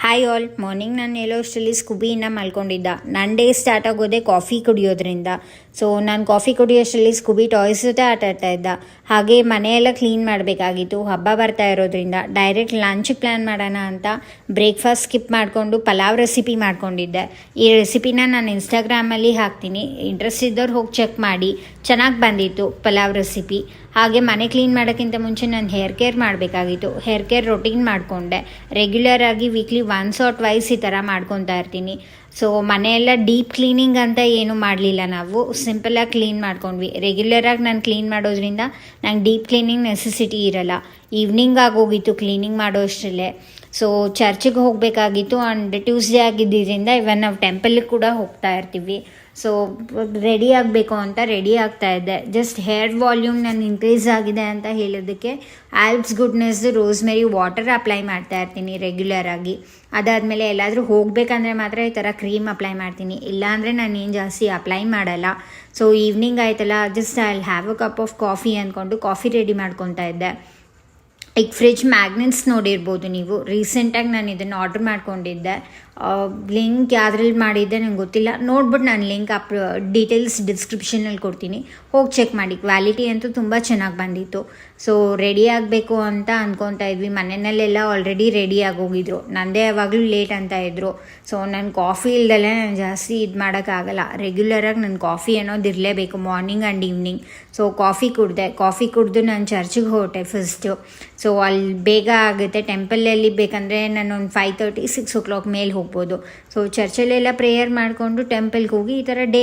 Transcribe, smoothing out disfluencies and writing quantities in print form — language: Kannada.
Hi all. ಮಾರ್ನಿಂಗ್ ನಾನು ಹೇಳೋಷ್ಟರಲ್ಲಿ ಸ್ಕೂಬಿಯಿಂದ ಮಲ್ಕೊಂಡಿದ್ದ. ನನ್ನ ಡೇ ಸ್ಟಾರ್ಟ್ ಆಗೋದೇ ಕಾಫಿ ಕುಡಿಯೋದ್ರಿಂದ. ಸೊ ನಾನು ಕಾಫಿ ಕುಡಿಯೋಷ್ಟರಲ್ಲಿ ಸ್ಕೂಬಿ ಟಾಯ್ಸ್ ಜೊತೆ ಆಟ ಆಡ್ತಾ ಇದ್ದ. ಹಾಗೆ ಮನೆಯೆಲ್ಲ ಕ್ಲೀನ್ ಮಾಡಬೇಕಾಗಿತ್ತು, ಹಬ್ಬ ಬರ್ತಾ ಇರೋದ್ರಿಂದ. ಡೈರೆಕ್ಟ್ ಲಂಚಿಗೆ ಪ್ಲ್ಯಾನ್ ಮಾಡೋಣ ಅಂತ ಬ್ರೇಕ್ಫಾಸ್ಟ್ ಸ್ಕಿಪ್ ಮಾಡಿಕೊಂಡು ಪಲಾವ್ ರೆಸಿಪಿ ಮಾಡ್ಕೊಂಡಿದ್ದೆ. ಈ ರೆಸಿಪಿನ ನಾನು ಇನ್ಸ್ಟಾಗ್ರಾಮಲ್ಲಿ ಹಾಕ್ತೀನಿ, ಇಂಟ್ರೆಸ್ಟ್ ಇದ್ದವ್ರು ಹೋಗಿ ಚೆಕ್ ಮಾಡಿ. ಚೆನ್ನಾಗಿ ಬಂದಿತ್ತು ಪಲಾವ್ ರೆಸಿಪಿ. ಹಾಗೆ ಮನೆ ಕ್ಲೀನ್ ಮಾಡೋಕ್ಕಿಂತ ಮುಂಚೆ ನಾನು ಹೇರ್ ಕೇರ್ ಮಾಡಬೇಕಾಗಿತ್ತು. ಹೇರ್ ಕೇರ್ ರೊಟೀನ್ ಮಾಡಿಕೊಂಡೆ. ರೆಗ್ಯುಲರ್ ಆಗಿ ವೀಕ್ಲಿ ಒನ್ಸ್ ಆರ್ ಟ್ವೈಸ್ ಈ ಥರ ಮಾಡ್ಕೊತಾ ಇರ್ತೀನಿ. ಸೊ ಮನೆಯೆಲ್ಲ ಡೀಪ್ ಕ್ಲೀನಿಂಗ್ ಅಂತ ಏನೂ ಮಾಡಲಿಲ್ಲ, ನಾವು ಸಿಂಪಲಾಗಿ ಕ್ಲೀನ್ ಮಾಡ್ಕೊಂಡ್ವಿ. ರೆಗ್ಯುಲರಾಗಿ ನಾನು ಕ್ಲೀನ್ ಮಾಡೋದ್ರಿಂದ ನಂಗೆ ಡೀಪ್ ಕ್ಲೀನಿಂಗ್ ನೆಸೆಸಿಟಿ ಇರಲ್ಲ. ಈವ್ನಿಂಗ್ ಆಗೋಗಿತ್ತು ಕ್ಲೀನಿಂಗ್ ಮಾಡೋ ಅಷ್ಟರಲ್ಲೇ. ಸೊ ಚರ್ಚಿಗೆ ಹೋಗಬೇಕಾಗಿತ್ತು. ಆ್ಯಂಡ್ ಟ್ಯೂಸ್ಡೇ ಆಗಿದ್ದರಿಂದ ಇವನ್ ನಾವು ಟೆಂಪಲ್ಗೆ ಕೂಡ ಹೋಗ್ತಾ ಇರ್ತೀವಿ. ಸೊ ರೆಡಿ ಆಗಬೇಕು ಅಂತ ರೆಡಿ ಆಗ್ತಾ ಇದ್ದೆ. ಜಸ್ಟ್ ಹೇರ್ ವಾಲ್ಯೂಮ್ ನಾನು ಇನ್ಕ್ರೀಸ್ ಆಗಿದೆ ಅಂತ ಹೇಳೋದಕ್ಕೆ ಆಲ್ಪ್ಸ್ ಗುಡ್ನೆಸ್ದು ರೋಸ್ಮೆರಿ ವಾಟರ್ ಅಪ್ಲೈ ಮಾಡ್ತಾ ಇರ್ತೀನಿ ರೆಗ್ಯುಲರ್ ಆಗಿ. ಅದಾದಮೇಲೆ ಎಲ್ಲಾದರೂ ಹೋಗಬೇಕಂದ್ರೆ ಮಾತ್ರ ಈ ಥರ ಕ್ರೀಮ್ ಅಪ್ಲೈ ಮಾಡ್ತೀನಿ, ಇಲ್ಲಾಂದರೆ ನಾನು ಏನು ಜಾಸ್ತಿ ಅಪ್ಲೈ ಮಾಡಲ್ಲ. ಸೊ ಈವ್ನಿಂಗ್ ಆಯ್ತಲ್ಲ, just I will have a cup of coffee ಅಂದ್ಕೊಂಡು ಕಾಫಿ ರೆಡಿ ಮಾಡ್ಕೊತಾ ಇದ್ದೆ. ಈಗ ಫ್ರಿಡ್ಜ್ ಮ್ಯಾಗ್ನೆಟ್ಸ್ ನೋಡಿರ್ಬೋದು ನೀವು. ರೀಸೆಂಟಾಗಿ ನಾನು ಇದನ್ನು ಆರ್ಡ್ರ್ ಮಾಡ್ಕೊಂಡಿದ್ದೆ. ಲಿಂಕ್ ಯಾವ್ದ್ರಲ್ಲಿ ಮಾಡಿದ್ದೆ ನಂಗೆ ಗೊತ್ತಿಲ್ಲ, ನೋಡ್ಬಿಟ್ಟು ನಾನು ಲಿಂಕ್ ಡೀಟೇಲ್ಸ್ ಡಿಸ್ಕ್ರಿಪ್ಷನಲ್ಲಿ ಕೊಡ್ತೀನಿ, ಹೋಗಿ ಚೆಕ್ ಮಾಡಿ. ಕ್ವಾಲಿಟಿ ಅಂತೂ ತುಂಬ ಚೆನ್ನಾಗಿ ಬಂದಿತ್ತು. ಸೊ ರೆಡಿ ಆಗಬೇಕು ಅಂತ ಅಂದ್ಕೊತಾ ಇದ್ವಿ. ಮನೆಯಲ್ಲೆಲ್ಲ ಆಲ್ರೆಡಿ ರೆಡಿ ಆಗೋಗಿದ್ರು, ನಂದೇ ಯಾವಾಗಲೂ ಲೇಟ್ ಅಂತ ಇದ್ದರು. ಸೊ ನಾನು ಕಾಫಿ ಇಲ್ದಲೇ ನಾನು ಜಾಸ್ತಿ ಇದು ಮಾಡೋಕ್ಕಾಗಲ್ಲ. ರೆಗ್ಯುಲರಾಗಿ ನಾನು ಕಾಫಿ ಅನ್ನೋದು ಇರಲೇಬೇಕು, morning and evening. So coffee ಕುಡಿದು ನಾನು ಚರ್ಚಿಗೆ ಹೊರಟೆ ಫಸ್ಟು. ಸೊ ಅಲ್ಲಿ ಬೇಗ ಆಗುತ್ತೆ. ಟೆಂಪಲಲ್ಲಿ ಬೇಕಂದರೆ ನಾನು ಒಂದು 5:30 6 o'clock ಮೇಲೆ ಹೋಗ್ಬೋದು. ಸೊ ಚರ್ಚಲ್ಲೆಲ್ಲ ಪ್ರೇಯರ್ ಮಾಡಿಕೊಂಡು ಟೆಂಪಲ್ಗೆ ಹೋಗಿ ಈ ಥರ ಡೇ